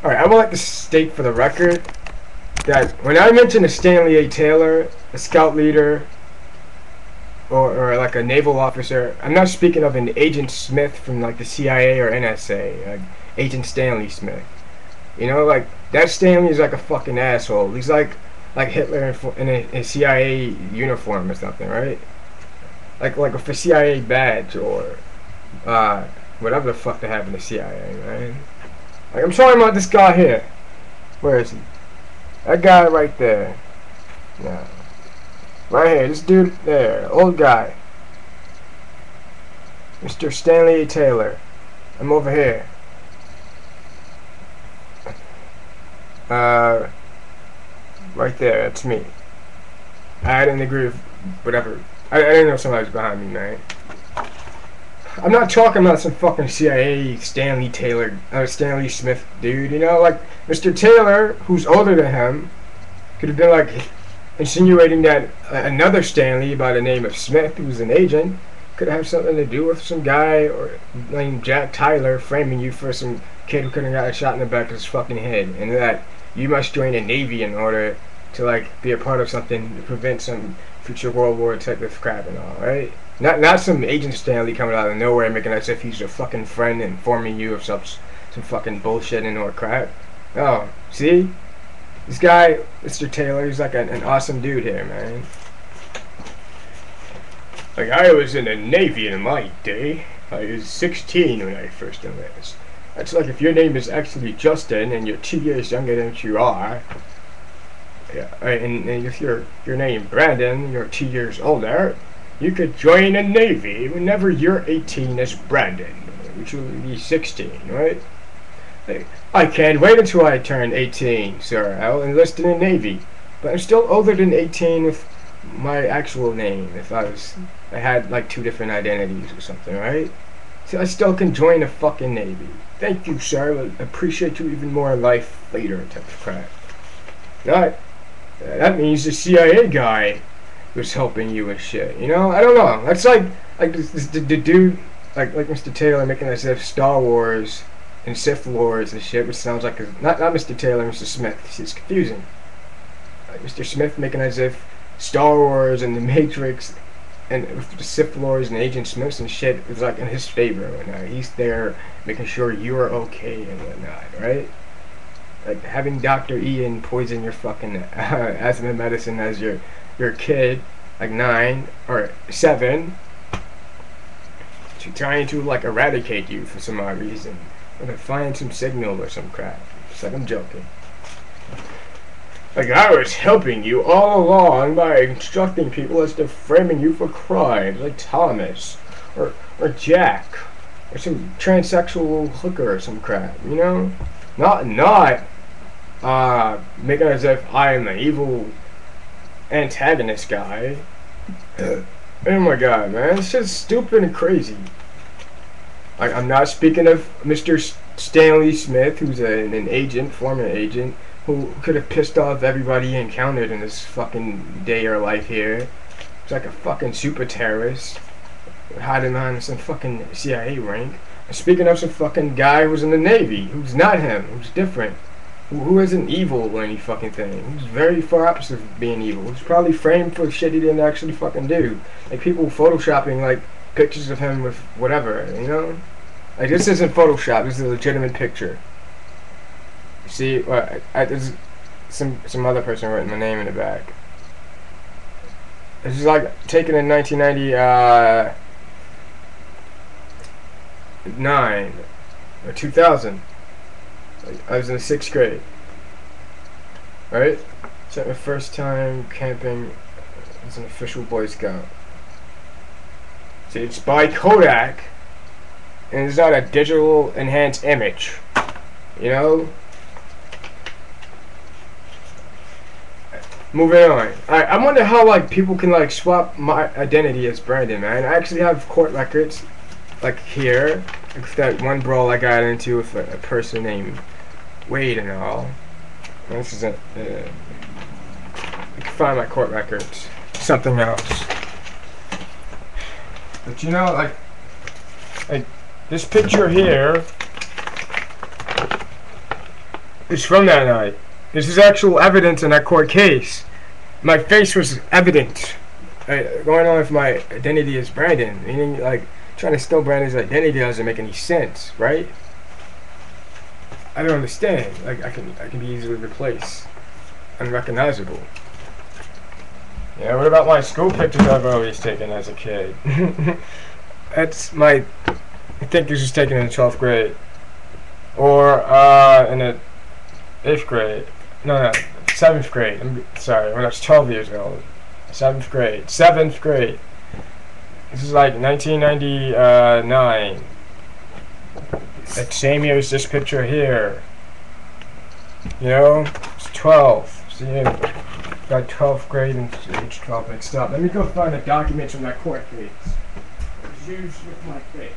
Alright, I would like to state for the record that when I mention a Stanley A. Taylor, a scout leader, or like a naval officer, I'm not speaking of an Agent Smith from like the CIA or NSA, like Agent Stanley Smith. You know, like that Stanley is like a fucking asshole. He's like Hitler in a CIA uniform or something, right? Like a CIA badge or whatever the fuck they have in the CIA, man. Like I'm talking about this guy here. Where is he? That guy right there. Yeah. Right here, this dude there, old guy. Mr. Stanley A. Taylor. I'm over here. Right there, that's me. I didn't agree with whatever. I didn't know somebody was behind me, man. I'm not talking about some fucking CIA Stanley Taylor, Stanley Smith dude, you know, like Mr. Taylor, who's older than him, could have been like insinuating that another Stanley by the name of Smith, who's an agent, could have something to do with some guy or named Jack Tyler framing you for some kid who could have got a shot in the back of his fucking head, and that you must join the Navy in order to like be a part of something to prevent some future World War type of crap and all, right? Not some Agent Stanley coming out of nowhere making as if he's your fucking friend and informing you of some fucking bullshit and or crap. Oh, see? This guy, Mr. Taylor, he's like an awesome dude here, man. Like, I was in the Navy in my day. I was 16 when I first enlisted. That's like if your name is actually Justin and you're 2 years younger than you are. Yeah, and if your name Brandon, you're 2 years older, you could join the Navy whenever you're 18 as Brandon, which will be 16, right? Like, I can't wait until I turn 18, sir. I'll enlist in the Navy. But I'm still older than 18 with my actual name, if I had like 2 different identities or something, right? So I still can join the fucking Navy. Thank you, sir. I appreciate you even more in life later type of crap. That means the CIA guy was helping you and shit, you know? I don't know. That's like the dude, like Mr. Taylor making as if Star Wars and Sith Lords and shit, which sounds like not Mr. Taylor, Mr. Smith. It's confusing. Like Mr. Smith making as if Star Wars and the Matrix and the Sith Lords and Agent Smiths and shit is like in his favor and he's there making sure you're okay and whatnot, right? Like having Dr. Ian poison your fucking asthma medicine as your kid, like 9 or 7, trying to like eradicate you for some odd reason, or to find some signal or some crap. It's like I'm joking. Like I was helping you all along by instructing people as to framing you for crimes, like Thomas or Jack or some transsexual hooker or some crap, you know? Not making as if I am an evil antagonist guy. Oh my god, man, it's just stupid and crazy. Like, I'm not speaking of Mr. Stanley Smith, who's an agent, former agent, who could have pissed off everybody he encountered in this fucking day or life here. He's like a fucking super terrorist, hiding behind some fucking CIA rank. And speaking of some fucking guy who's in the Navy, who's not him, who's different, who isn't evil or any fucking thing. Who's very far opposite of being evil. Who's probably framed for shit he didn't actually fucking do. Like people photoshopping like pictures of him with whatever, you know? Like this isn't Photoshop, this is a legitimate picture. See, there's some other person writing my name in the back. This is like taken in 1999 or 2000. Like, I was in the 6th grade. Right? It's like my first time camping as an official Boy Scout. See, it's by Kodak, and it's not a digital enhanced image. You know? Moving on. I wonder how like people can like swap my identity as Brandon, man. I actually have court records, like here, like that one brawl I got into with a person named Wade and all. This isn't. I can find my court records. Something else. But you know, like this picture here is from that night. This is actual evidence in that court case. My face was evident. Going on with my identity as Brandon, meaning like trying to steal Brandon's identity doesn't make any sense, right? I don't understand. Like I can be easily replaced, unrecognizable. Yeah. What about my school pictures I've always taken as a kid? That's my. I think this was taken in the 12th grade, or in the 8th grade. No, 7th grade. I'm sorry, when I was 12 years old. 7th grade. 7th grade. This is like 1999. That same year as this picture here. You know, it's 12. See, got 12th grade and age 12 mixed up. Let me go find the documents from that court case. It was used with my face.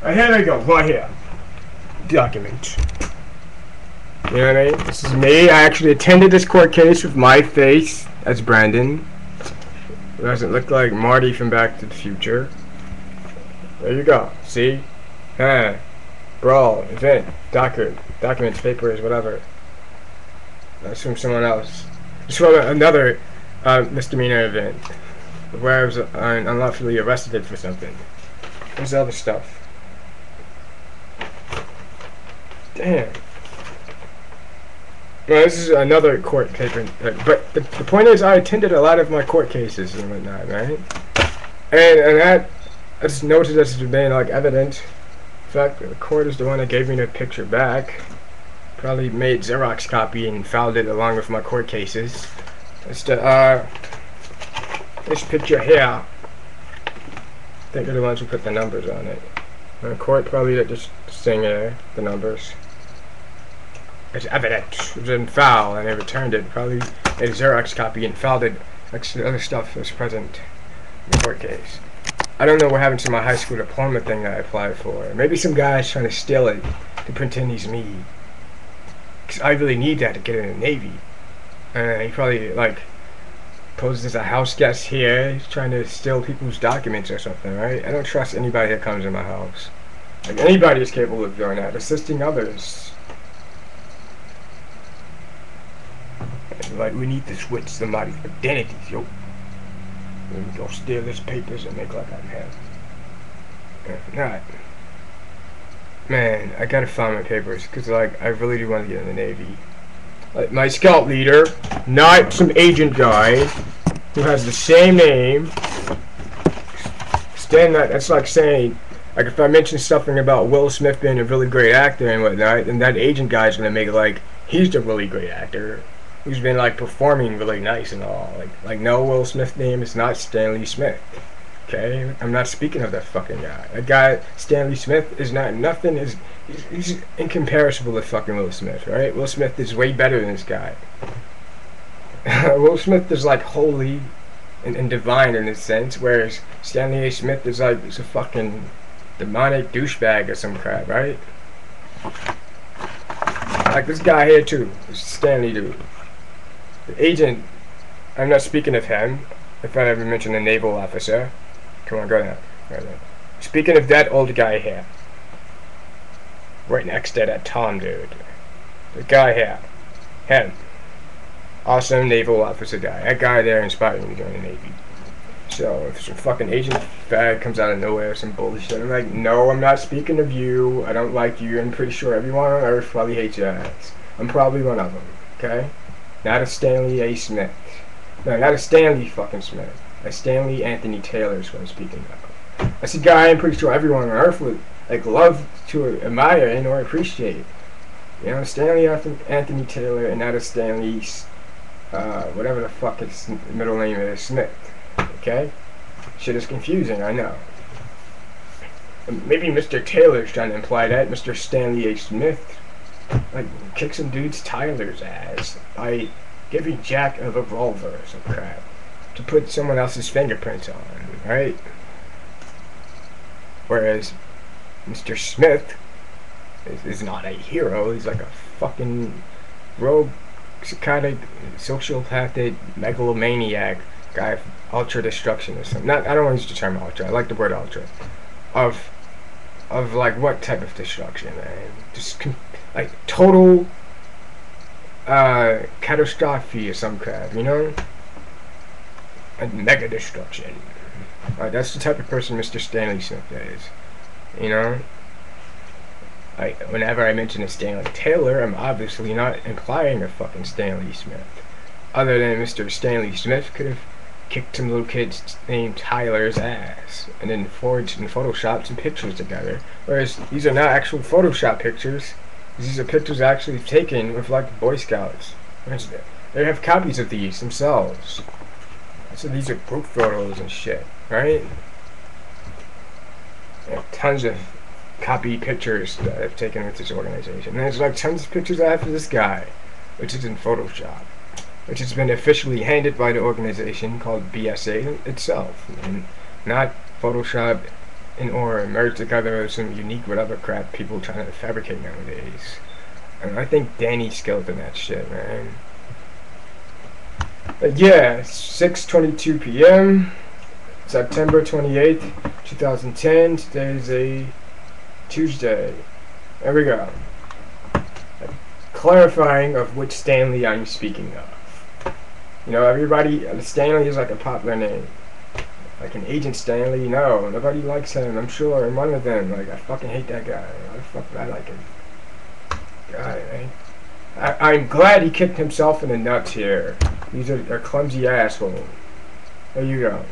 Here they go, right here. Document. You know what I mean? This is me. I actually attended this court case with my face as Brandon. It doesn't look like Marty from Back to the Future. There you go. See? Brawl, event, documents, papers, whatever. That's from someone else. It's from another misdemeanor event where I was unlawfully arrested for something. There's other stuff. Damn. Well, this is another court paper, but the point is, I attended a lot of my court cases and whatnot, right? And that, I just noted as being like evident. In fact, the court is the one that gave me the picture back. Probably made Xerox copy and filed it along with my court cases. It's the this picture here. I think they're the ones who put the numbers on it. And the court probably just saying there the numbers. It's evident. It was in file, and they returned it. Probably made a Xerox copy and filed it next to the other stuff that was present in the court case. I don't know what happened to my high school diploma thing that I applied for. Maybe some guy's trying to steal it to pretend he's me. Because I really need that to get in the Navy. He probably, like, poses as a house guest here. He's trying to steal people's documents or something, right? I don't trust anybody that comes in my house. Like, anybody is capable of doing that. Assisting others. Like, we need to switch somebody's identities, yo. Let me go steal this papers and make like I'm him. If not, man, I gotta find my papers, because, like, I really do want to get in the Navy. Like, my scout leader, not some agent guy, who has the same name. That's like saying, like, if I mention something about Will Smith being a really great actor and whatnot, then that agent guy's gonna make it like he's the really great actor who's been, like, performing really nice and all. Like no, Will Smith's name is not Stanley Smith. Okay, I'm not speaking of that fucking guy. That guy, Stanley Smith, is not nothing. He's incomparable to fucking Will Smith, right? Will Smith is way better than this guy. Will Smith is like holy and divine in a sense, whereas Stanley A. Smith is like, he's a fucking demonic douchebag or some crap, right? Like this guy here too, this Stanley dude. The agent, I'm not speaking of him. If I ever mention a naval officer. Come on, go down. Speaking of that old guy here. Right next to that Tom dude. The guy here. Him. Awesome naval officer guy. That guy there inspired me to join the Navy. So, if some fucking agent fag comes out of nowhere, some bullshit, I'm like, no, I'm not speaking of you. I don't like you. I'm pretty sure everyone on Earth probably hates your ass. I'm probably one of them, okay? Not a Stanley A. Smith. No, not a Stanley fucking Smith. A Stanley Anthony Taylor is what I'm speaking of. That's a guy I'm pretty sure everyone on Earth would, like, love to admire and or appreciate. You know, Stanley Anthony Taylor and not a Stanley, whatever the fuck his middle name is, Smith. Okay? Shit is confusing, I know. Maybe Mr. Taylor's trying to imply that Mr. Stanley A. Smith, like, kick some dude's Tyler's ass by giving Jack a revolver or some crap to put someone else's fingerprints on, right? Whereas Mr. Smith is not a hero. He's like a fucking rogue, psychotic, sociopathic, megalomaniac guy of ultra destruction or something. Not, I don't want to use the term ultra. I like the word ultra. Of like what type of destruction, man? Just like total catastrophe or some crap, you know? And mega destruction. That's the type of person Mr. Stanley Smith is, you know? Whenever I mention a Stanley Taylor, I'm obviously not implying a fucking Stanley Smith. Other than Mr. Stanley Smith could have kicked some little kid named Tyler's ass and then forged and photoshopped some pictures together. Whereas these are not actual Photoshop pictures. These are pictures actually taken with like Boy Scouts. They have copies of these themselves. So these are group photos and shit, right? They have tons of copy pictures that I've taken with this organization. And there's like tons of pictures I have of this guy, which is in Photoshop, which has been officially handed by the organization called BSA itself, and not Photoshop or merged together with some unique whatever crap people trying to fabricate nowadays. And I think Danny's skilled in that shit, man. But yeah, 6:22 p.m. September 28th, 2010. Today is a Tuesday. There we go. Clarifying of which Stanley I'm speaking of. You know, everybody, Stanley is like a popular name. Like an Agent Stanley, no, nobody likes him, I'm sure. I'm one of them. Like, I fucking hate that guy. Why the fuck would I like him? God, I'm glad he kicked himself in the nuts here. He's a clumsy asshole. There you go.